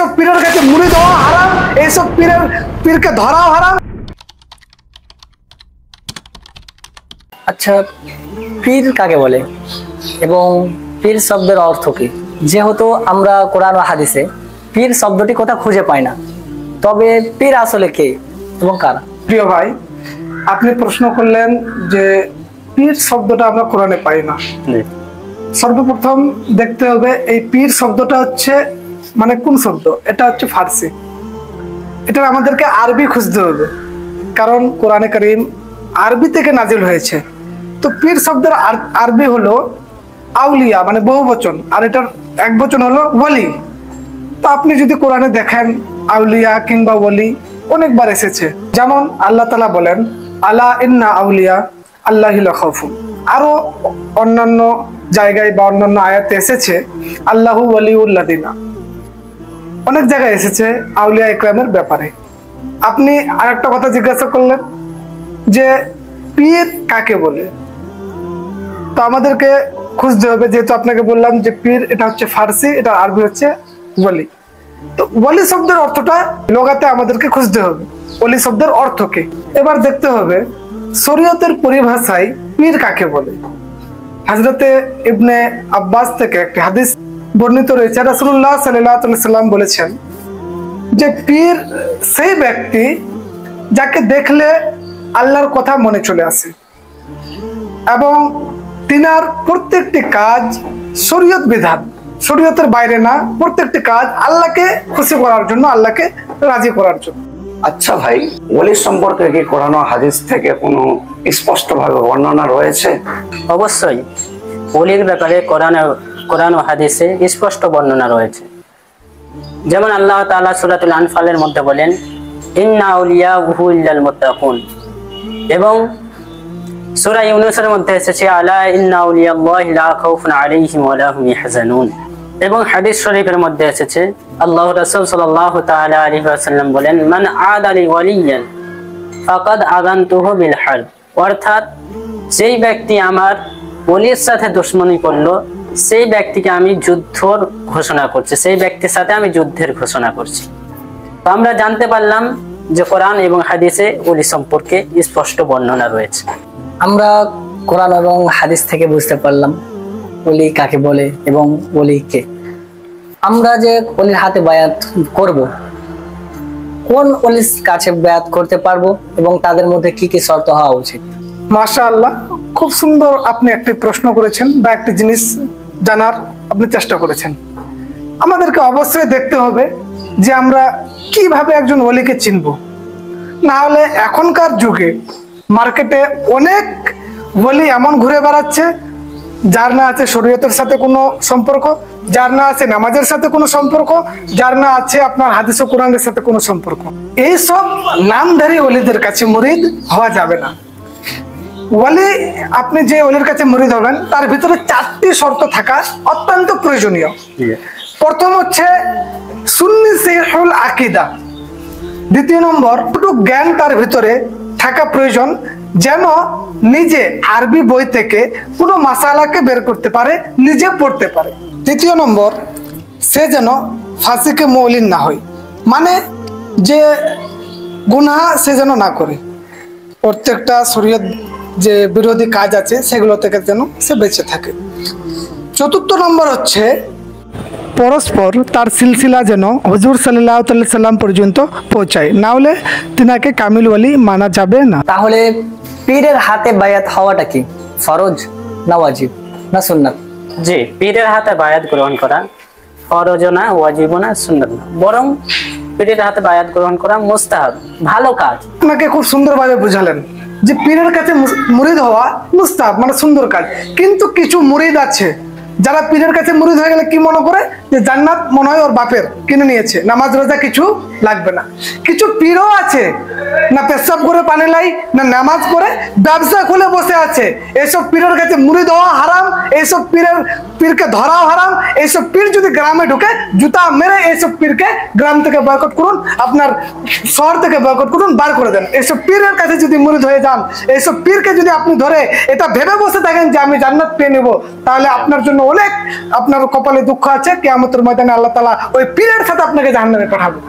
এইসব পীরের কাছে মুড়ি দেওয়া হারাম, এইসব পীরকে ধরাও হারাম। আচ্ছা, পীর কাকে বলে এবং পীর শব্দের অর্থ কি? যেহেতু আমরা কোরআন ও হাদিসে পীর শব্দটি কোথাও খুঁজে পাই না, তবে পীর আসলে কে এবং কারা? প্রিয় ভাই, আপনি প্রশ্ন করলেন যে পীর শব্দটা আমরা কোরআনে পাই না। সর্বপ্রথম দেখতে হবে এই পীর শব্দটা হচ্ছে মানে কোন শব্দ। এটা হচ্ছে ফার্সি, এটা আমাদেরকে আরবি খুঁজতে হবে, কারণ কোরআনে কারীম আরবি থেকে নাজিল হয়েছে। তো পীর শব্দের আরবি হলো আউলিয়া, মানে বহু বচন, আর এটার এক বচন হলো ওয়ালি। তো আপনি যদি কোরআনে দেখেন আউলিয়া কিংবা ওয়ালি অনেকবার এসেছে, যেমন আল্লাহ তাআলা বলেন আলা ইন্না আউলিয়া আল্লাহি লা খাউফুন। আরো অন্যান্য জায়গায় বা অন্যান্য আয়াতে এসেছে আল্লাহু ওয়ালিউল্লাযিনা। অনেক জায়গায় এসেছে আউলিয়া ইকরামের ব্যাপারে। আপনি আরেকটা কথা জিজ্ঞাসা করলেন যে পীর কাকে বলে, তো আমাদেরকে খুঁজতে হবে। যেহেতু আপনাকে বললাম যে পীর এটা হচ্ছে ফার্সি, এটা আরবি হচ্ছে ওয়ালি। তো ওয়ালি শব্দের অর্থটা লগাতে আমাদেরকে খুঁজতে হবে, ওয়ালি শব্দের অর্থ কি। এবার দেখতে হবে শরীয়তের পরিভাষায় পীর কাকে বলে। হযরতে ইবনে আব্বাস থেকে একটি হাদিস বর্ণিত রয়েছে, রাসূলুল্লাহ সাল্লাল্লাহু আলাইহি সাল্লাম বলেছেন যে পীর সেই ব্যক্তি যাকে দেখলে আল্লাহর কথা মনে চলে আসে এবং তিনার প্রত্যেকটি কাজ শরীয়ত বিধান, শরীয়তের বাইরে না, প্রত্যেকটি কাজ আল্লাহকে খুশি করার জন্য, আল্লাহকে রাজি করার জন্য। আচ্ছা ভাই, ওলি সম্পর্কে কি কোরআন ও হাদিস থেকে কোনো স্পষ্টভাবে বর্ণনা রয়েছে? অবশ্যই ওলির ব্যাপারে কোরআন ও হাদিসে স্পষ্ট বর্ণনা রয়েছে। যেমন আল্লাহ তাআলা সূরাতুল আনফালের মধ্যে বলেন ইন্না আউলিয়াহু ইল্লাল মুত্তাকুন, এবং সূরা ইউনূসের মধ্যে এসেছে আলা ইন্না আউলিয়াল্লাহি লা খাউফুন আলাইহিম ওয়া লা হুম ইয়াহজানুন, এবং হাদিস শরীফের মধ্যে এসেছে আল্লাহর রাসূল সাল্লাল্লাহু তাআলা আলাইহি ওয়াসাল্লাম বলেন মান আদালি ওয়ালিয়ান ফাকাদ আযানতুহু বিল হারব, অর্থাৎ যেই ব্যক্তি আমার ওলির সাথে দুশমনি করলো সেই ব্যক্তিকে আমি যুদ্ধর ঘোষণা করছি, সেই ব্যক্তির সাথে আমি যুদ্ধের ঘোষণা করছি। তো আমরা জানতে পারলাম যে কোরআন এবং হাদিসে ওলি সম্পর্কে স্পষ্ট বর্ণনা রয়েছে। আমরা কোরআন এবং হাদিস থেকে বুঝতে পারলাম ওলি কাকে বলে এবং ওলি কে। আমরা যে ওলির হাতে বায়াত করব, কোন ওলির কাছে বায়াত করতে পারবো এবং তাদের মধ্যে কি কি শর্ত হওয়া উচিত? মাশাআল্লাহ, খুব সুন্দর আপনি একটি প্রশ্ন করেছেন বা একটি জিনিস জানার আপনি চেষ্টা করেছেন। আমাদেরকে অবশ্যই দেখতে হবে যে আমরা কিভাবে একজন ওলিকে চিনব। না হলে এখনকার যুগে মার্কেটে অনেক ওলি এমন ঘুরে বেড়াচ্ছে যার না আছে শরীয়তের সাথে কোনো সম্পর্ক, যার না আছে নামাজের সাথে কোনো সম্পর্ক, যার না আছে আপনার হাদিস ও কোরআনের সাথে কোনো সম্পর্ক। এইসব নামধারী ওলিদের কাছে মুরিদ হওয়া যাবে না। ওয়ালি, আপনি যে ওলির কাছে মুরিদ হবেন তার ভিতরে 4টি শর্ত থাকা অত্যন্ত প্রয়োজনীয়। প্রথম হচ্ছে সুন্নি সিহুল আকীদা। দ্বিতীয় নম্বর, জ্ঞান তার ভিতরে থাকা প্রয়োজন, যেন নিজে আরবি বই থেকে কোনো মাসালাকে বের করতে পারে, নিজে পড়তে পারে। তৃতীয় নম্বর, সে যেন ফাসিকে মৌলিন না হয়, মানে যে গুনাহ সে যেন না করে, প্রত্যেকটা শরীয়ত যে বিরোধী কাজ আছে সেগুলো থেকে যেন সে বেঁচে থাকে। চতুর্থ নম্বর হচ্ছে পরস্পর তার সিলসিলা যেন হুজুর সাল্লাল্লাহু আলাইহি সাল্লাম পর্যন্ত পৌঁছায়, না হলে তিনাকে কামিল ওয়ালি মানা যাবে না। তাহলে পীরের হাতে বায়াত হওয়াটা কি ফরজ না ওয়াজিব না সুন্নাত? জি, পীরের হাতে বায়াত গ্রহণ করা ফরজ না, ওয়াজিব না, সুন্নাত না, বরং পীরের হাতে বায়াত গ্রহণ করা মুস্তাহাব, ভালো কাজ। আপনাকে খুব সুন্দরভাবে বুঝালেন যে পীরের কাছে মুরিদ হওয়া মুস্তাহাব, মানে সুন্দর কাজ। কিন্তু কিছু মুরিদ আছে যারা পীরের কাছে মুরিদ হয়ে গেলে কি মনে করে যে জান্নাত মনে হয় ওর বাপের, কিনে নিয়েছে, নামাজ রোজা কিছু লাগবে না। কিছু পীরও আছে না পেশাব করে পানি লাই, না নামাজ পড়ে, ব্যবসা খুলে বসে আছে। এইসব পীরের কাছে মুরিদ হওয়া হারাম, এইসব পীরকে ধরাও হারাম। এইসব পীর যদি গ্রামে ঢুকে জুতা মেরে এইসব পীরকে গ্রাম থেকে বয়কট করুন, আপনার শহর থেকে বয়কট করুন, বার করে দেন। এইসব পীরের কাছে যদি মুরিদ হয়ে যান, এইসব পীরকে যদি আপনি ধরে এটা ভেবে বসে থাকেন যে আমি জান্নাত পেয়ে নেব, তাহলে আপনার জন্য অনেক আপনার কপালে দুঃখ আছে, কিয়ামতের ময়দানে আল্লাহ তাআলা ওই পীরের সাথে আপনাকে জাহান্নামে পাঠাবে।